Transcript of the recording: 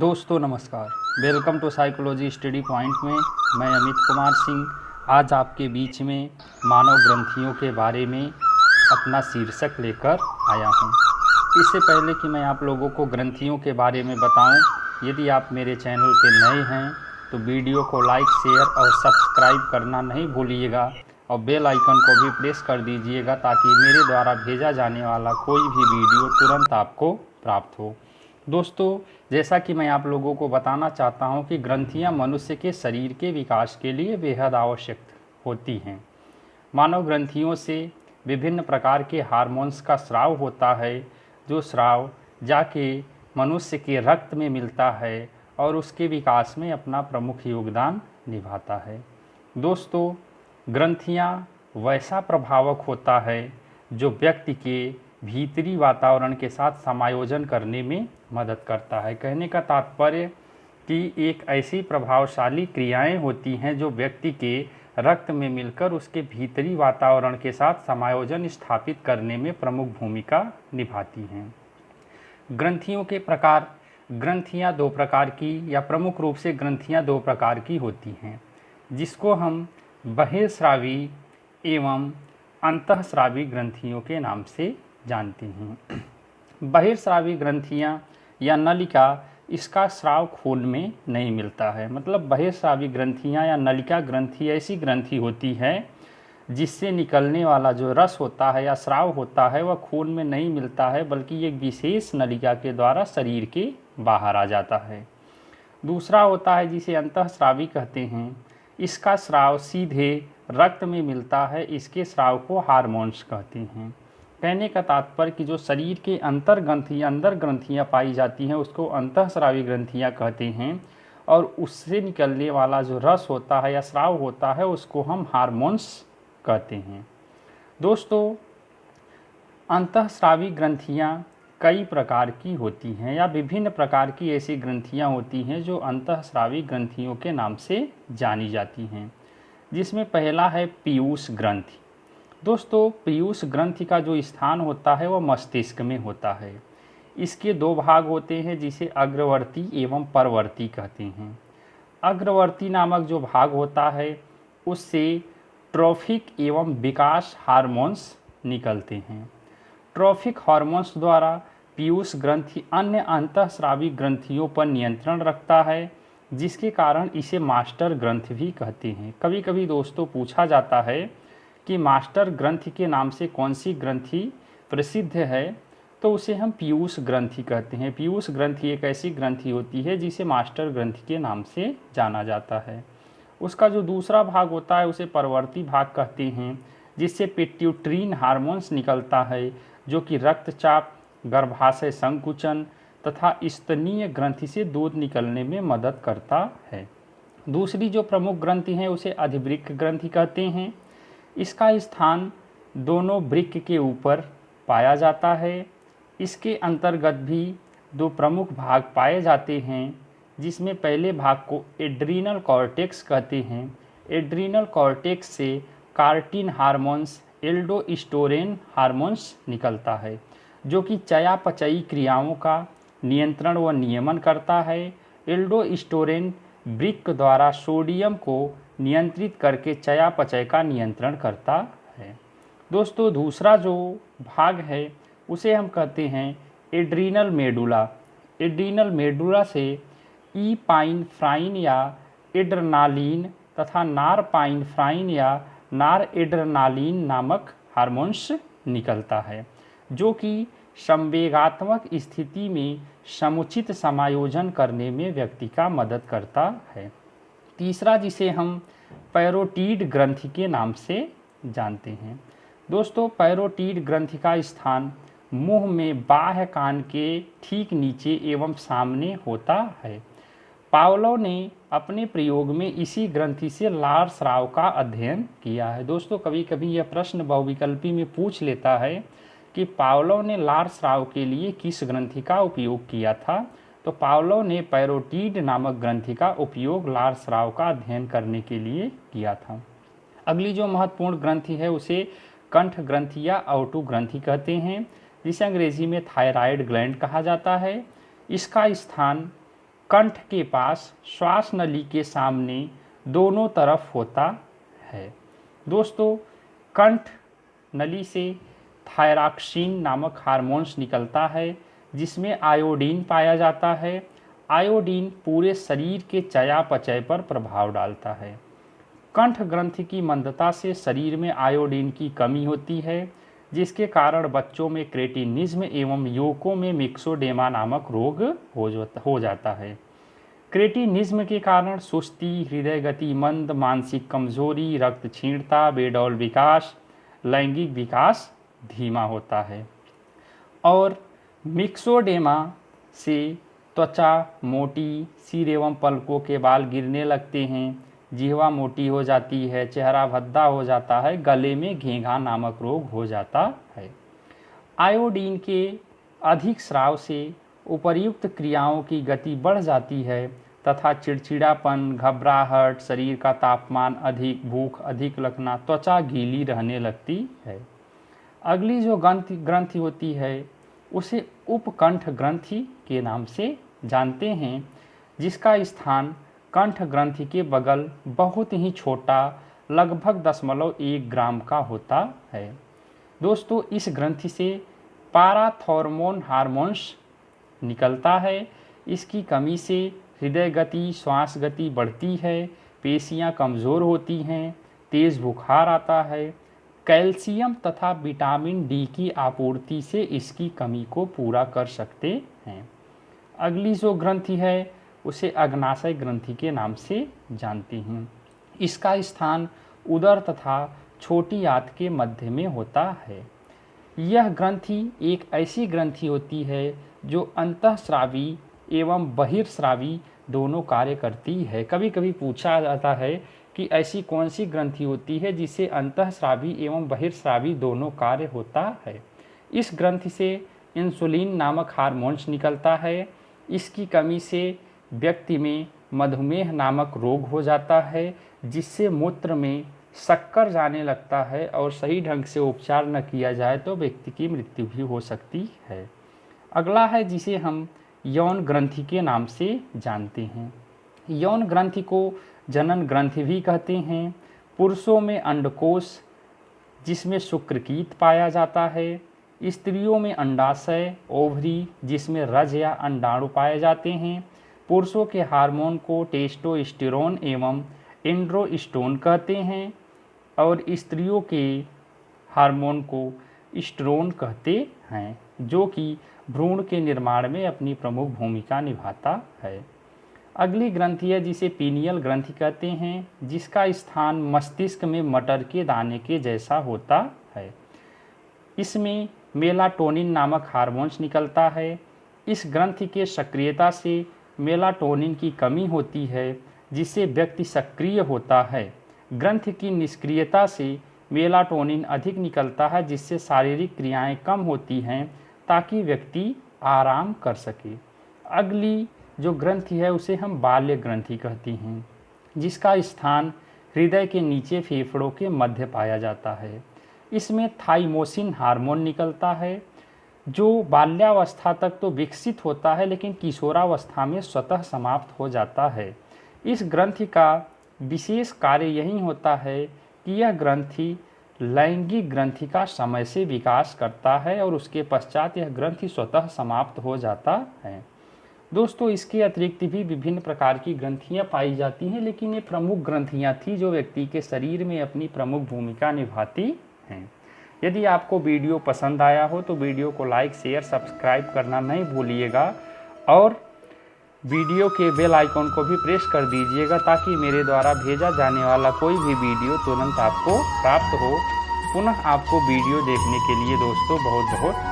दोस्तों नमस्कार। Welcome to psychology study point में मैं अमित कुमार सिंह आज आपके बीच में मानव ग्रंथियों के बारे में अपना शीर्षक लेकर आया हूं। इससे पहले कि मैं आप लोगों को ग्रंथियों के बारे में बताऊं, यदि आप मेरे चैनल पर नए हैं तो वीडियो को लाइक, शेयर और सब्सक्राइब करना नहीं भूलिएगा और बेल आइकन को भी प्रेस कर दीजिएगा ताकि मेरे द्वारा भेजा जाने वाला कोई भी वीडियो तुरंत आपको प्राप्त हो। दोस्तों, जैसा कि मैं आप लोगों को बताना चाहता हूं कि ग्रंथियां मनुष्य के शरीर के विकास के लिए बेहद आवश्यक होती हैं। मानव ग्रंथियों से विभिन्न प्रकार के हार्मोन्स का स्राव होता है, जो स्राव जाके मनुष्य के रक्त में मिलता है और उसके विकास में अपना प्रमुख योगदान निभाता है। दोस्तों, ग्रंथियां वैसा प्रभावक होता है जो व्यक्ति के भीतरी वातावरण के साथ समायोजन करने में मदद करता है। कहने का तात्पर्य कि एक ऐसी प्रभावशाली क्रियाएं होती हैं जो व्यक्ति के रक्त में मिलकर उसके भीतरी वातावरण के साथ समायोजन स्थापित करने में प्रमुख भूमिका निभाती हैं। ग्रंथियों के प्रकार। ग्रंथियां दो प्रकार की या प्रमुख रूप से ग्रंथियां दो प्रकार की होती हैं, जिसको हम बहिर्स्रावी एवं अंतःस्रावी ग्रंथियों के नाम से जानते हैं। बहिर्स्रावी ग्रंथियां या नलिका, इसका स्राव खून में नहीं मिलता है। मतलब बहिर्स्रावी ग्रंथियां या नलिका ग्रंथि ऐसी ग्रंथि होती है जिससे निकलने वाला जो रस होता है या स्राव होता है वह खून में नहीं मिलता है, बल्कि एक विशेष नलिका के द्वारा शरीर के बाहर आ जाता है। दूसरा होता है जिसे अंतःस्रावी कहते हैं। इसका स्राव सीधे रक्त में मिलता है। इसके स्राव को हार्मोन्स कहते हैं। कहने का तात्पर्य कि जो शरीर के अंदर ग्रंथियां पाई जाती हैं उसको अंतःस्रावी ग्रंथियां कहते हैं, और उससे निकलने वाला जो रस होता है या स्राव होता है उसको हम हार्मोन्स कहते हैं। दोस्तों, अंतःस्रावी ग्रंथियां कई प्रकार की होती हैं या विभिन्न प्रकार की ऐसी ग्रंथियां होती हैं जो अंतःस्रावी ग्रंथियों के नाम से जानी जाती हैं, जिसमें पहला है पीयूष ग्रंथि। दोस्तों, पीयूष ग्रंथि का जो स्थान होता है वह मस्तिष्क में होता है। इसके दो भाग होते हैं जिसे अग्रवर्ती एवं परवर्ती कहते हैं। अग्रवर्ती नामक जो भाग होता है उससे ट्रॉफिक एवं विकास हार्मोन्स निकलते हैं। ट्रॉफिक हार्मोन्स द्वारा पीयूष ग्रंथि अन्य अंतःस्रावी ग्रंथियों पर नियंत्रण रखता है, जिसके कारण इसे मास्टर ग्रंथि भी कहते हैं। कभी कभी दोस्तों पूछा जाता है कि मास्टर ग्रंथि के नाम से कौन सी ग्रंथि प्रसिद्ध है, तो उसे हम पीयूष ग्रंथि कहते हैं। पीयूष ग्रंथि एक ऐसी ग्रंथि होती है जिसे मास्टर ग्रंथि के नाम से जाना जाता है। उसका जो दूसरा भाग होता है उसे परवर्ती भाग कहते हैं, जिससे पिट्यूटरीन हार्मोन्स निकलता है, जो कि रक्तचाप, गर्भाशय संकुचन तथा स्तनीय ग्रंथि से दूध निकलने में मदद करता है। दूसरी जो प्रमुख ग्रंथि है उसे अधिवृक्क ग्रंथि कहते हैं। इसका स्थान दोनों वृक्क के ऊपर पाया जाता है। इसके अंतर्गत भी दो प्रमुख भाग पाए जाते हैं, जिसमें पहले भाग को एड्रीनल कॉर्टेक्स कहते हैं। एड्रीनल कॉर्टेक्स से कार्टिन हार्मोन्स, एल्डोस्टेरोन हार्मोन्स निकलता है, जो कि चयापचयी क्रियाओं का नियंत्रण व नियमन करता है। एल्डोस्टेरोन वृक्क द्वारा सोडियम को नियंत्रित करके चयापचय का नियंत्रण करता है। दोस्तों, दूसरा जो भाग है उसे हम कहते हैं एड्रीनल मेडुला। एड्रीनल मेडुला से ईपाइनेफ्राइन या एड्रेनालिन तथा नॉरपाइनेफ्राइन या नॉरएड्रेनालिन नामक हार्मोन्स निकलता है, जो कि संवेगात्मक स्थिति में समुचित समायोजन करने में व्यक्ति का मदद करता है। तीसरा, जिसे हम पैरोटीड ग्रंथि के नाम से जानते हैं। दोस्तों, पैरोटीड ग्रंथि का स्थान मुंह में बाह्य कान के ठीक नीचे एवं सामने होता है। पावलोव ने अपने प्रयोग में इसी ग्रंथि से लार स्राव का अध्ययन किया है। दोस्तों, कभी कभी यह प्रश्न बहुविकल्पी में पूछ लेता है कि पावलोव ने लार स्राव के लिए किस ग्रंथि का उपयोग किया था, तो पावलोव ने पैरोटीड नामक ग्रंथि का उपयोग लार स्राव का अध्ययन करने के लिए किया था। अगली जो महत्वपूर्ण ग्रंथि है उसे कंठ ग्रंथि या औटू ग्रंथि कहते हैं, जिसे अंग्रेजी में थायराइड ग्लैंड कहा जाता है। इसका स्थान कंठ के पास श्वास नली के सामने दोनों तरफ होता है। दोस्तों, कंठ नली से थायरॉक्सिन नामक हार्मोन्स निकलता है जिसमें आयोडीन पाया जाता है। आयोडीन पूरे शरीर के चयापचय पर प्रभाव डालता है। कंठ ग्रंथि की मंदता से शरीर में आयोडीन की कमी होती है, जिसके कारण बच्चों में क्रेटिनिज्म एवं युवकों में मिक्सोडेमा नामक रोग हो जाता है। क्रेटिनिज्म के कारण सुस्ती, हृदय गति मंद, मानसिक कमजोरी, रक्त क्षीणता, बेडौल विकास, लैंगिक विकास धीमा होता है। और मिक्सोडेमा से त्वचा मोटी, सिर एवं पलकों के बाल गिरने लगते हैं, जिह्वा मोटी हो जाती है, चेहरा भद्दा हो जाता है, गले में घेंघा नामक रोग हो जाता है। आयोडीन के अधिक स्राव से उपर्युक्त क्रियाओं की गति बढ़ जाती है तथा चिड़चिड़ापन, घबराहट, शरीर का तापमान अधिक, भूख अधिक लगना, त्वचा गीली रहने लगती है। अगली जो ग्रंथि होती है उसे उपकंठ ग्रंथि के नाम से जानते हैं, जिसका स्थान कंठ ग्रंथि के बगल बहुत ही छोटा लगभग 0.1 ग्राम का होता है। दोस्तों, इस ग्रंथि से पाराथॉर्मोन हार्मोन्स निकलता है। इसकी कमी से हृदय गति, श्वास गति बढ़ती है, पेशियां कमज़ोर होती हैं, तेज़ बुखार आता है। कैल्शियम तथा विटामिन डी की आपूर्ति से इसकी कमी को पूरा कर सकते हैं। अगली जो ग्रंथि है उसे अग्नाशय ग्रंथि के नाम से जानते हैं। इसका स्थान उदर तथा छोटी आंत के मध्य में होता है। यह ग्रंथि एक ऐसी ग्रंथि होती है जो अंतःस्रावी एवं बहिर्स्रावी दोनों कार्य करती है। कभी कभी पूछा जाता है कि ऐसी कौन सी ग्रंथि होती है जिसे अंतःस्रावी एवं बहिर्स्रावी दोनों कार्य होता है। इस ग्रंथि से इंसुलिन नामक हार्मोन्स निकलता है। इसकी कमी से व्यक्ति में मधुमेह नामक रोग हो जाता है, जिससे मूत्र में शक्कर जाने लगता है और सही ढंग से उपचार न किया जाए तो व्यक्ति की मृत्यु भी हो सकती है। अगला है जिसे हम यौन ग्रंथि के नाम से जानते हैं। यौन ग्रंथि को जनन ग्रंथि भी कहते हैं। पुरुषों में अंडकोश जिसमें शुक्रकीत पाया जाता है, स्त्रियों में अंडाशय ओवरी जिसमें रज या अंडाणु पाए जाते हैं। पुरुषों के हार्मोन को टेस्टोस्टेरोन एवं एंड्रोस्टेरोन कहते हैं और स्त्रियों के हार्मोन को ईस्ट्रोन कहते हैं, जो कि भ्रूण के निर्माण में अपनी प्रमुख भूमिका निभाता है। अगली ग्रंथि है जिसे पीनियल ग्रंथि कहते हैं, जिसका स्थान मस्तिष्क में मटर के दाने के जैसा होता है। इसमें मेलाटोनिन नामक हार्मोन्स निकलता है। इस ग्रंथि के सक्रियता से मेलाटोनिन की कमी होती है, जिससे व्यक्ति सक्रिय होता है। ग्रंथि की निष्क्रियता से मेलाटोनिन अधिक निकलता है, जिससे शारीरिक क्रियाएं कम होती हैं ताकि व्यक्ति आराम कर सके। अगली जो ग्रंथि है उसे हम बाल्य ग्रंथि कहते हैं, जिसका स्थान हृदय के नीचे फेफड़ों के मध्य पाया जाता है। इसमें थाइमोसिन हार्मोन निकलता है, जो बाल्यावस्था तक तो विकसित होता है लेकिन किशोरावस्था में स्वतः समाप्त हो जाता है। इस ग्रंथि का विशेष कार्य यही होता है कि यह ग्रंथि लैंगिक ग्रंथि का समय से विकास करता है और उसके पश्चात यह ग्रंथि स्वतः समाप्त हो जाता है। दोस्तों, इसके अतिरिक्त भी विभिन्न प्रकार की ग्रंथियां पाई जाती हैं, लेकिन ये प्रमुख ग्रंथियां थी जो व्यक्ति के शरीर में अपनी प्रमुख भूमिका निभाती हैं। यदि आपको वीडियो पसंद आया हो तो वीडियो को लाइक, शेयर, सब्सक्राइब करना नहीं भूलिएगा और वीडियो के बेल आइकॉन को भी प्रेस कर दीजिएगा ताकि मेरे द्वारा भेजा जाने वाला कोई भी वीडियो तुरंत आपको प्राप्त हो। पुनः आपको वीडियो देखने के लिए दोस्तों बहुत बहुत